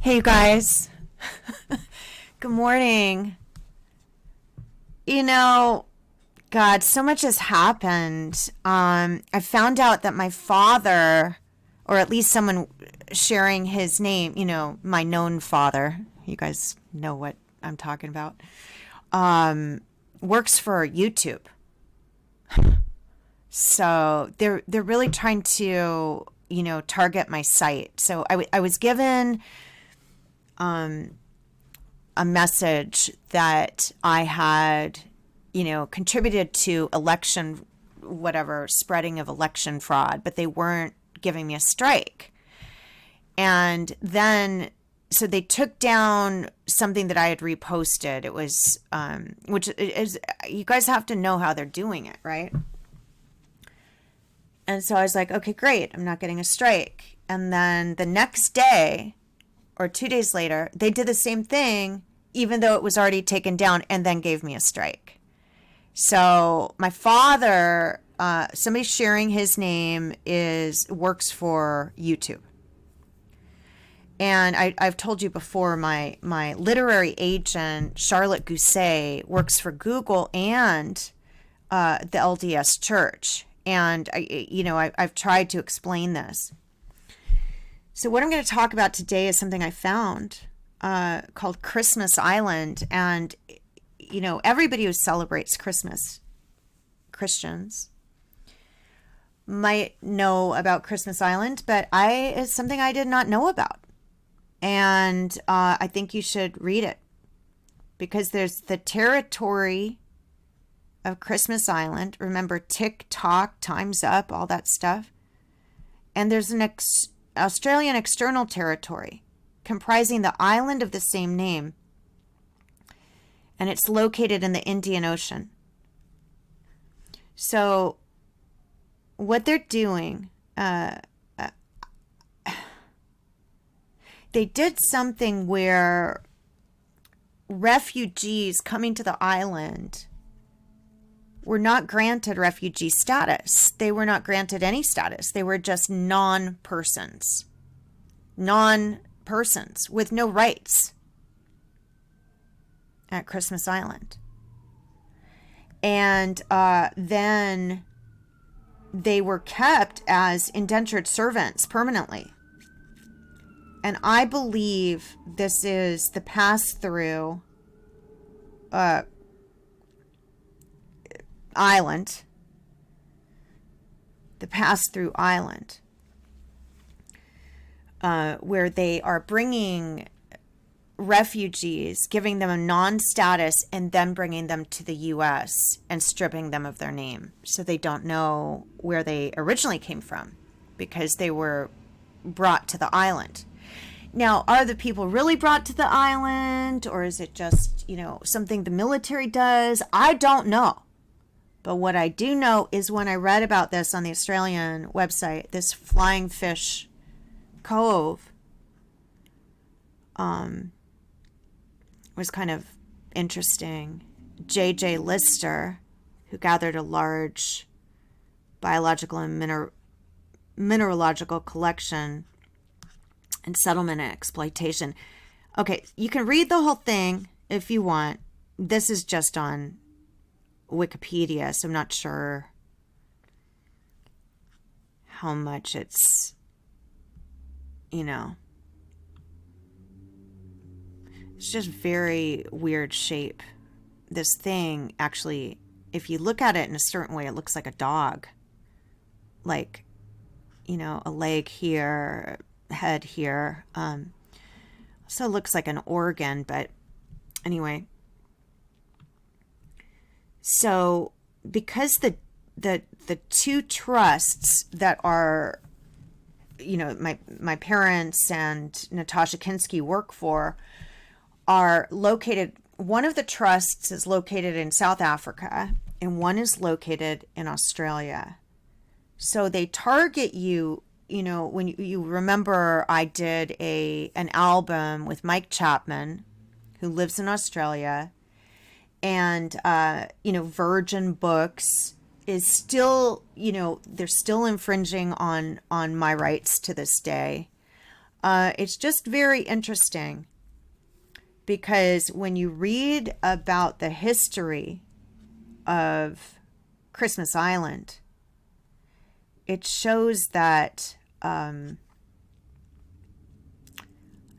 Hey, you guys. Good morning. You know, God, so much has happened. I found out that my father, or at least someone sharing his name, my known father, you guys know what I'm talking about, works for YouTube. So they're really trying to, target my site. So I was given a message that I had, contributed to election, whatever, spreading of election fraud, but they weren't giving me a strike. And then, so they took down something that I had reposted. It was, which is, you guys have to know how they're doing it, right? And so I was like, okay, great. I'm not getting a strike. And then the next day, or 2 days later, they did the same thing, even though it was already taken down, and then gave me a strike. So my father, somebody sharing his name, works for YouTube. And I've told you before, my literary agent, Charlotte Gousset, works for Google and the LDS Church. And I've tried to explain this. So what I'm going to talk about today is something I found called Christmas Island. And, everybody who celebrates Christmas, Christians, might know about Christmas Island, but it's something I did not know about. And I think you should read it, because there's the territory of Christmas Island. Remember, TikTok, Time's Up, all that stuff. And there's an Australian external territory comprising the island of the same name, and it's located in the Indian Ocean. So what they're doing, they did something where refugees coming to the island were not granted refugee status. They were not granted any status. They were just non-persons with no rights at Christmas Island. And then they were kept as indentured servants permanently. And I believe this is the pass-through island, where they are bringing refugees, giving them a non-status, and then bringing them to the U.S. and stripping them of their name, so they don't know where they originally came from, because they were brought to the island. Now, are the people really brought to the island, or is it just, something the military does? I don't know. But what I do know is, when I read about this on the Australian website, this Flying Fish Cove was kind of interesting. J.J. Lister, who gathered a large biological and mineralogical collection and settlement and exploitation. Okay, you can read the whole thing if you want. This is just on Wikipedia, so I'm not sure how much it's, it's just very weird shape. This thing, actually, if you look at it in a certain way, it looks like a dog. Like, a leg here, head here. Also looks like an organ, but anyway. So because the two trusts that are, my parents and Natasha Kinsky work for, are located, one of the trusts is located in South Africa and one is located in Australia. So they target you, when you remember, I did an album with Mike Chapman, who lives in Australia, and Virgin Books is still, they're still infringing on my rights to this day. It's just very interesting because when you read about the history of Christmas Island, it shows that I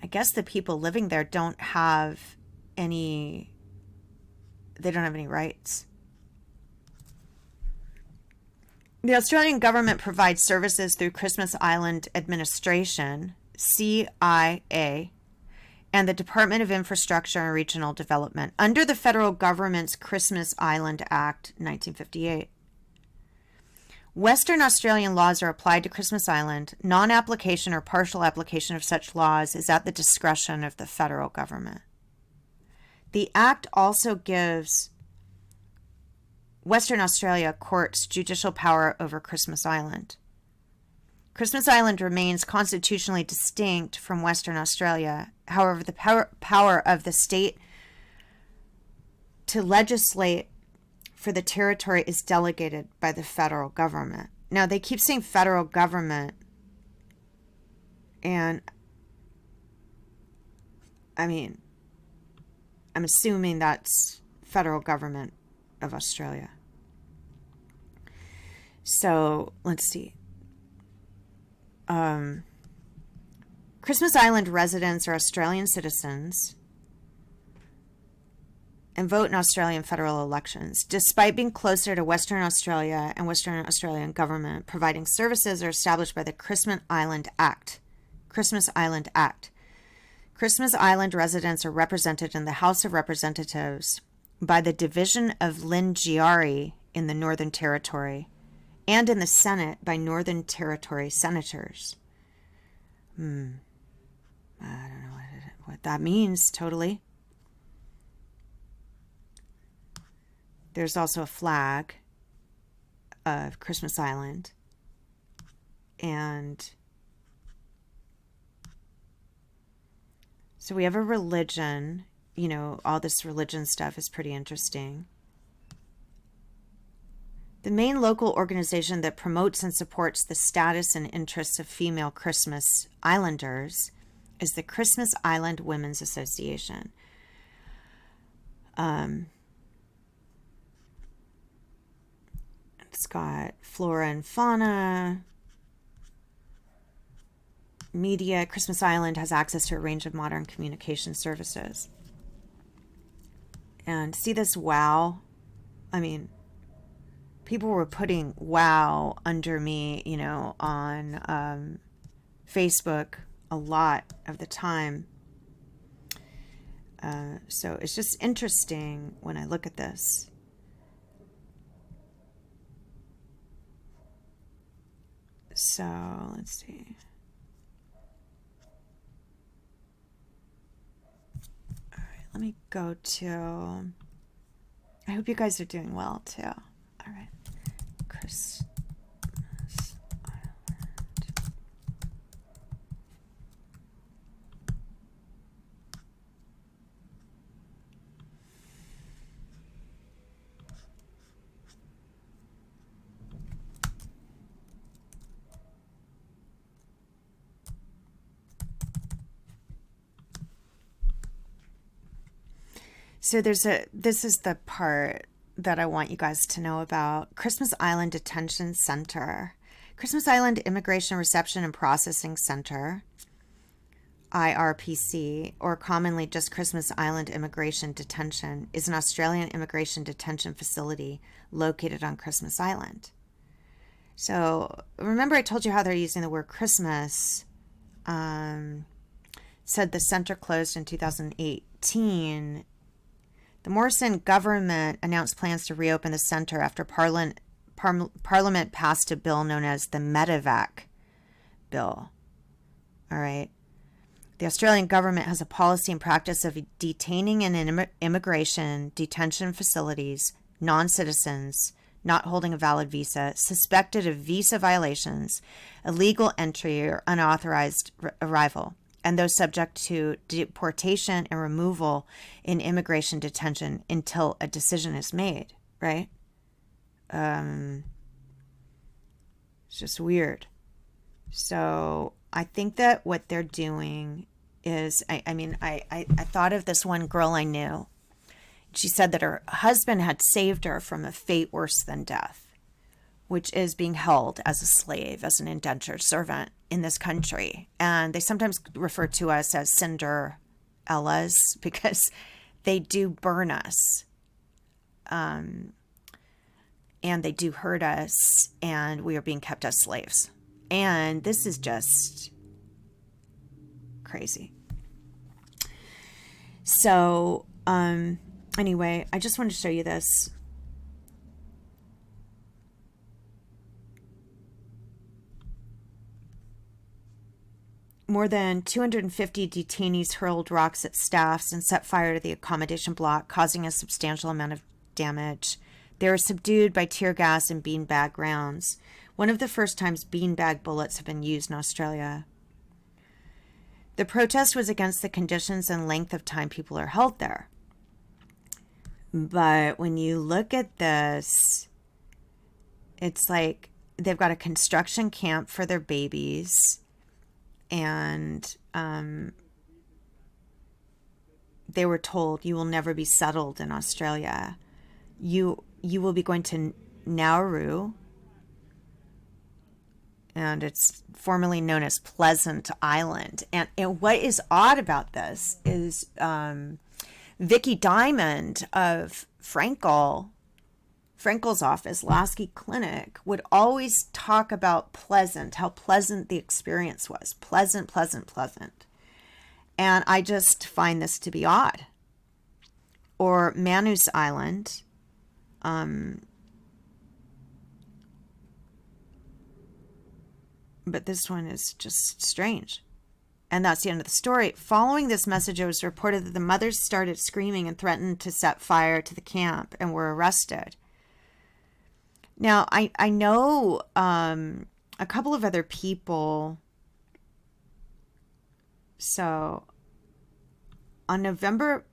guess the people living there don't have any rights. The Australian government provides services through Christmas Island Administration, CIA, and the Department of Infrastructure and Regional Development under the federal government's Christmas Island Act, 1958. Western Australian laws are applied to Christmas Island. Non-application or partial application of such laws is at the discretion of the federal government. The Act also gives Western Australia courts judicial power over Christmas Island. Christmas Island remains constitutionally distinct from Western Australia. However, the power of the state to legislate for the territory is delegated by the federal government. Now, they keep saying federal government, and I mean, I'm assuming that's federal government of Australia. So let's see. Christmas Island residents are Australian citizens and vote in Australian federal elections. Despite being closer to Western Australia and Western Australian government, providing services are established by the Christmas Island Act. Christmas Island Act. Christmas Island residents are represented in the House of Representatives by the Division of Lingiari in the Northern Territory and in the Senate by Northern Territory senators. I don't know what that means totally. There's also a flag of Christmas Island. And so we have a religion. You know, all this religion stuff is pretty interesting. The main local organization that promotes and supports the status and interests of female Christmas Islanders is the Christmas Island Women's Association. It's got flora and fauna, media. Christmas Island has access to a range of modern communication services. And see this wow? I mean, people were putting wow under me, you know, on Facebook a lot of the time. So it's just interesting when I look at this. So let's see. All right, let me go to. I hope you guys are doing well too. All right, Christmas Island. So this is the part that I want you guys to know about. Christmas Island Detention Center. Christmas Island Immigration Reception and Processing Center, IRPC, or commonly just Christmas Island Immigration Detention, is an Australian immigration detention facility located on Christmas Island. So remember I told you how they're using the word Christmas. Said the center closed in 2018. The Morrison government announced plans to reopen the center after Parliament passed a bill known as the Medevac Bill. All right. The Australian government has a policy and practice of detaining in immigration detention facilities non-citizens not holding a valid visa, suspected of visa violations, illegal entry, or unauthorized arrival, and those subject to deportation and removal in immigration detention until a decision is made, right? It's just weird. So I think that what they're doing is, I thought of this one girl I knew. She said that her husband had saved her from a fate worse than death, which is being held as a slave, as an indentured servant in this country. And they sometimes refer to us as Cinderellas because they do burn us. And they do hurt us, and we are being kept as slaves. And this is just crazy. So, anyway, I just wanted to show you this. More than 250 detainees hurled rocks at staffs and set fire to the accommodation block, causing a substantial amount of damage. They were subdued by tear gas and beanbag rounds, one of the first times beanbag bullets have been used in Australia. The protest was against the conditions and length of time people are held there. But when you look at this, it's like they've got a construction camp for their babies, and they were told, you will never be settled in Australia. You will be going to Nauru, and it's formerly known as Pleasant Island. And what is odd about this is Vicky Diamond of Frankel's office, Lasky Clinic, would always talk about Pleasant, how pleasant the experience was. Pleasant, pleasant, pleasant. And I just find this to be odd. Or Manus Island. But this one is just strange. And that's the end of the story. Following this message, it was reported that the mothers started screaming and threatened to set fire to the camp and were arrested. Now, I know a couple of other people. So, on November,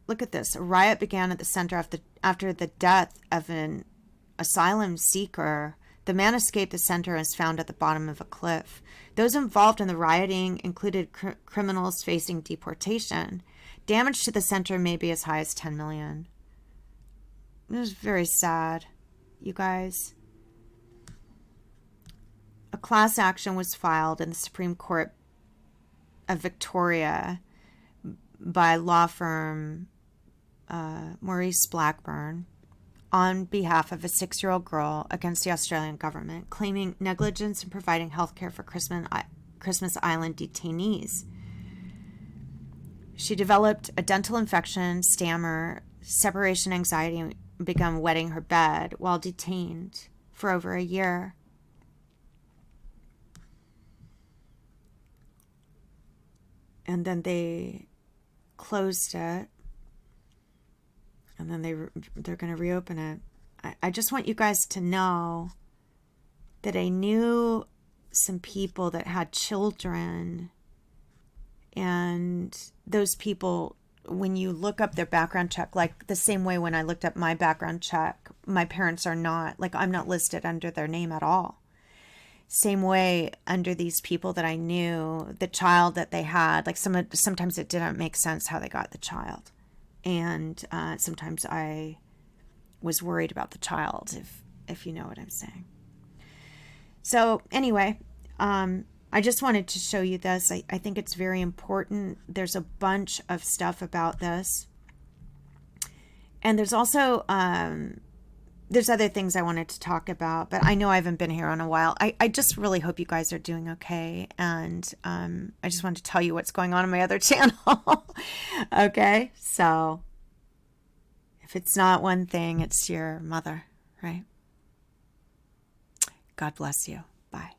look at this. A riot began at the center after the death of an asylum seeker. The man escaped the center and was found at the bottom of a cliff. Those involved in the rioting included criminals facing deportation. Damage to the center may be as high as $10 million. It was very sad, you guys. A class action was filed in the Supreme Court of Victoria by law firm Maurice Blackburn on behalf of a 6-year-old girl against the Australian government, claiming negligence in providing health care for Christmas Island detainees. She developed a dental infection, stammer, separation anxiety, and began wetting her bed while detained for over a year. And then they closed it. And then they're going to reopen it. I just want you guys to know that I knew some people that had children. And those people, when you look up their background check, like the same way when I looked up my background check, my parents are not, like I'm not listed under their name at all. Same way under these people that I knew, the child that they had, like sometimes it didn't make sense how they got the child. And sometimes I was worried about the child, if you know what I'm saying. So anyway, I just wanted to show you this. I think it's very important. There's a bunch of stuff about this. And there's also, there's other things I wanted to talk about, but I know I haven't been here in a while. I just really hope you guys are doing okay. And I just wanted to tell you what's going on my other channel. Okay, so if it's not one thing, it's your mother, right? God bless you. Bye.